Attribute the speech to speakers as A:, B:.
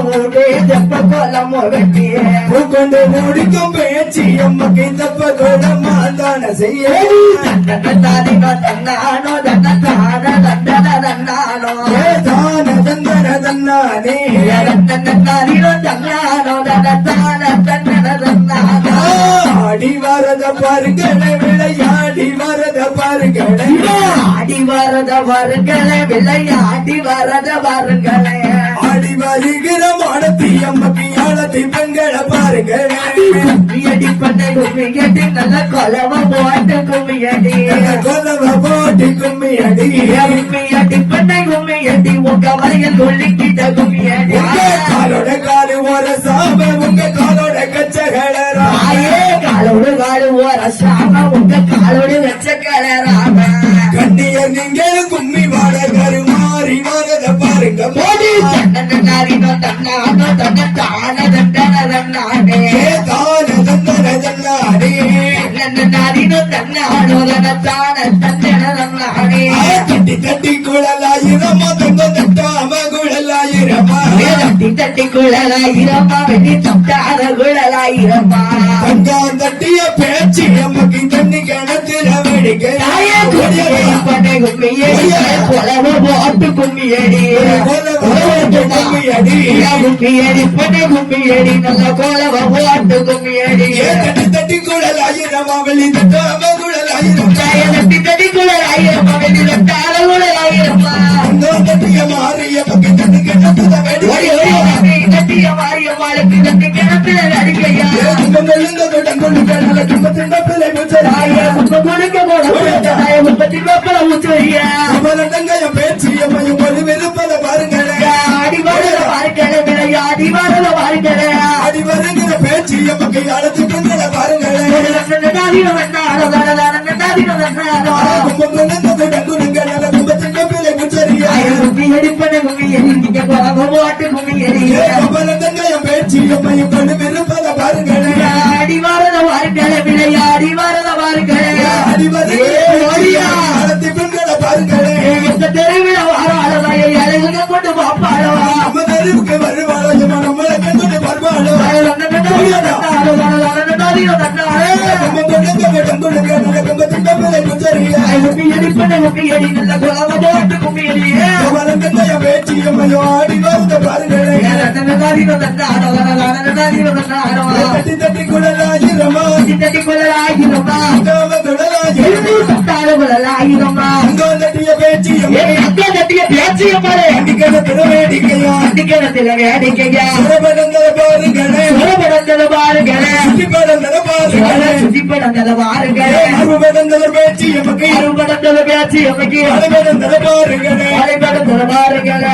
A: மூடு தெப்ப கோலம் வெட்டிய
B: கொண்டு முடிக்கும் பேச்சு எம்மக்கு தப்ப கோலமாதான செய்ய
A: தன்னானோ தன்னானோ தன்னானோ தன்னானோ
B: தான தந்தன தன்னானே
A: தன்னானோ தன்னானோ தன்னானோ
B: ஆடி வரத பாருங்களே விளையாடி வரத பாருங்களே
A: ஆடி வரத வருங்களே விளையாடி வரத வருங்களே
B: ஆடி வருகிற மாடத்தி அம்மக்கு ஆழத்தி பெண்களை பாருங்களே
A: கும்மியடி பண்ணை கும்மியடி நல்ல கொலவ போட்டு கும்மியடி
B: கொலவ போட்டு கும்மியடி
A: கும்மியடி பண்ணை கும்மியடி உங்க வரையில் உள்ளிக்கிட்ட கும்மியடி
B: காலோட காலு ஒரு சாம உங்க காலோட கச்சகளரா
A: காலோடு காலு ஒரு சாம உங்க காலோடு வச்ச கலராம
B: கண்ணியர் நீங்கள் கும்மி வாட கருமாறி வரத பாருங்க
A: போடி தன்னானோ தன்னானோ தன்னானோ தன்னானே
B: தான தந்தன தன்னானே
A: தன்னானோ தன்னானோ தன்னானே
B: தட்டி தட்டி குழலாயிரமா தங்க தட்டாம குழலாயிரமா
A: தட்டி தட்டி குழலாயிரமா வெட்டி தட்டாத குழலாயிரமா
B: தங்கா தட்டிய பேச்சு எம்மக்கு தண்ணி கிணத்துல வெடிக்க
A: பண்ணை கும்மியடி கொலவ போட்டு கும்மியடி
B: கும்மியடி
A: கும்மியடி பண்ணை கும்மியடி நல்ல கொலவ போட்டு கும்மியடி
B: தட்டி தட்டி குழலாயிரமா வெளி தட்டாம குழலாயிரமா
A: தட்டி தட்டி குழலாயிரமா வெட்டி தட்டாத குழலாயிரமா
B: தட்டிய மாறிய பக்கம் தண்ணி கிணத்துல வெடிக்க
A: தட்டிய மாரியம்மாளுக்கு தட்டி கிணத்துல அடிக்கையா அடிவாரத வாழ்க்கை விளையாடி வரத வாழ்க்கை தெருவிழ வாராளவாயை அழகுங்க கொண்டு பாப்பாளோ பாருங்களே